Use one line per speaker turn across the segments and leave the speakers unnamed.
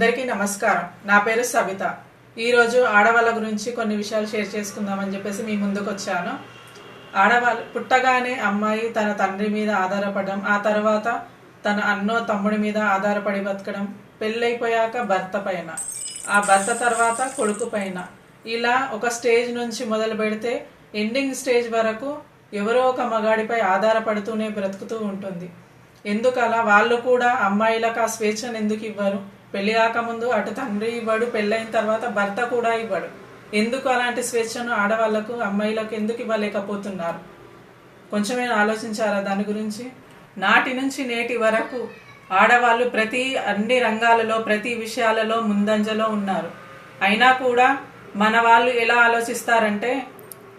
అందరికీ నమస్కారం. నా పేరు సబిత. ఈరోజు ఆడవాళ్ళ గురించి కొన్ని విషయాలు షేర్ చేసుకుందామని చెప్పేసి మీ ముందుకు వచ్చాను. ఆడవాళ్ళు పుట్టగానే అమ్మాయి తన తండ్రి మీద ఆధారపడడం, ఆ తర్వాత తన అన్నో తమ్ముడి మీద ఆధారపడి బతకడం, పెళ్ళైపోయాక భర్త పైన, ఆ భర్త తర్వాత కొడుకు పైన, ఇలా ఒక స్టేజ్ నుంచి మొదలు పెడితే ఎండింగ్ స్టేజ్ వరకు ఎవరో ఒక మగాడిపై ఆధారపడుతూనే బ్రతుకుతూ ఉంటుంది. ఎందుకలా? వాళ్ళు కూడా అమ్మాయిలకు ఆ స్వేచ్ఛను ఎందుకు ఇవ్వరు? పెళ్లి కాకముందు అటు తండ్రి ఇవ్వడు, పెళ్ళైన తర్వాత భర్త కూడా ఇవ్వడు. ఎందుకు అలాంటి స్వేచ్ఛను ఆడవాళ్లకు, అమ్మాయిలకు ఎందుకు ఇవ్వలేకపోతున్నారు? కొంచెమైనా ఆలోచించారా దాని గురించి? నాటి నుంచి నేటి వరకు ఆడవాళ్ళు అన్ని రంగాలలో, ప్రతి విషయాలలో ముందంజలో ఉన్నారు. అయినా కూడా మన వాళ్ళు ఎలా ఆలోచిస్తారంటే,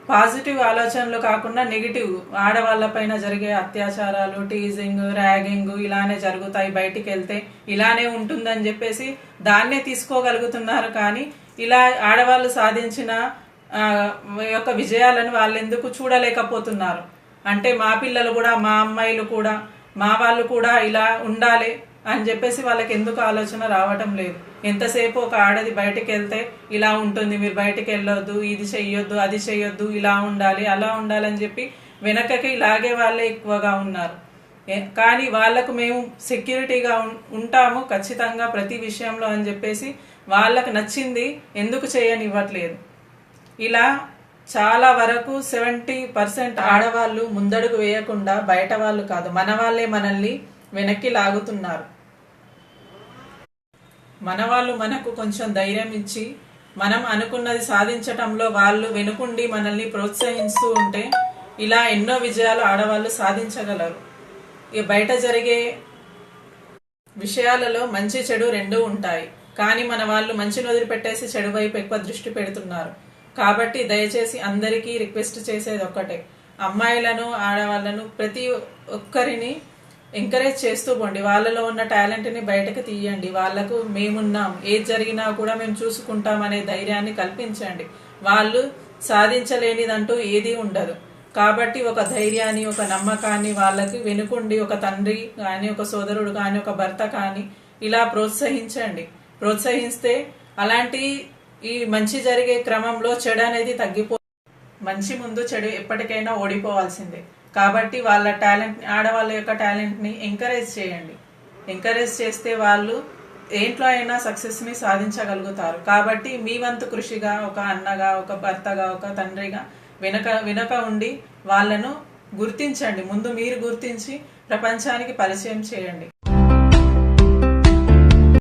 పాజిటివ్ ఆలోచనలు కాకుండా నెగిటివ్, ఆడవాళ్ళపైన జరిగే అత్యాచారాలు, టీజింగ్, ర్యాగింగ్ ఇలానే జరుగుతాయి, బయటికి వెళ్తే ఇలానే ఉంటుందని చెప్పేసి దాన్నే తీసుకోగలుగుతున్నారు. కానీ ఇలా ఆడవాళ్ళు సాధించిన యొక్క విజయాలను వాళ్ళు ఎందుకు చూడలేకపోతున్నారు? అంటే మా పిల్లలు కూడా, మా అమ్మాయిలు కూడా, మా వాళ్ళు కూడా ఇలా ఉండాలి అని చెప్పేసి వాళ్ళకి ఎందుకు ఆలోచన రావటం లేదు? ఎంతసేపు ఒక ఆడది బయటికి వెళ్తే ఇలా ఉంటుంది, మీరు బయటికి వెళ్ళొద్దు, ఇది చెయ్యొద్దు, అది చెయ్యొద్దు, ఇలా ఉండాలి, అలా ఉండాలని చెప్పి వెనకకి ఇలాగే వాళ్ళే ఎక్కువగా ఉన్నారు. కానీ వాళ్లకు మేము సెక్యూరిటీగా ఉంటాము ఖచ్చితంగా ప్రతి విషయంలో అని చెప్పేసి వాళ్ళకు నచ్చింది ఎందుకు చేయనివ్వట్లేదు. ఇలా చాలా వరకు 70% ఆడవాళ్ళు ముందడుగు వేయకుండా, బయట వాళ్ళు కాదు మన వాళ్ళే మనల్ని వెనక్కి లాగుతున్నారు. మన వాళ్ళు మనకు కొంచెం ధైర్యం ఇచ్చి మనం అనుకున్నది సాధించటంలో వాళ్ళు వెనుకుండి మనల్ని ప్రోత్సహిస్తూ ఉంటే ఇలా ఎన్నో విజయాలు ఆడవాళ్ళు సాధించగలరు. ఈ బయట జరిగే విషయాలలో మంచి చెడు రెండూ ఉంటాయి. కానీ మన వాళ్ళు మంచిని వదిలిపెట్టేసి చెడు వైపు ఎక్కువ దృష్టి పెడుతున్నారు. కాబట్టి దయచేసి అందరికీ రిక్వెస్ట్ చేసేది ఒక్కటే, అమ్మాయిలను, ఆడవాళ్లను, ప్రతి ఒక్కరిని ఎంకరేజ్ చేస్తూ పోండి. వాళ్ళలో ఉన్న టాలెంట్ని బయటకు తీయండి. వాళ్లకు మేమున్నాం, ఏది జరిగినా కూడా మేము చూసుకుంటాం అనే ధైర్యాన్ని కల్పించండి. వాళ్ళు సాధించలేనిదంటూ ఏదీ ఉండదు. కాబట్టి ఒక ధైర్యాన్ని, ఒక నమ్మకాన్ని వాళ్ళకి వెనుకుండి, ఒక తండ్రి కానీ, ఒక సోదరుడు కానీ, ఒక భర్త కానీ ఇలా ప్రోత్సహిస్తే అలాంటి ఈ మంచి జరిగే క్రమంలో చెడు అనేది మంచి ముందు చెడు ఎప్పటికైనా ఓడిపోవాల్సిందే. కాబట్టి వాళ్ళ టాలెంట్, ఆడవాళ్ళ యొక్క టాలెంట్ని ఎంకరేజ్ చేయండి. ఎంకరేజ్ చేస్తే వాళ్ళు ఏంట్లో అయినా సక్సెస్ని సాధించగలుగుతారు. కాబట్టి మీ వంతు కృషిగా, ఒక అన్నగా, ఒక భర్తగా, ఒక తండ్రిగా వెనక ఉండి వాళ్ళను గుర్తించండి. ముందు మీరు గుర్తించి ప్రపంచానికి పరిచయం చేయండి.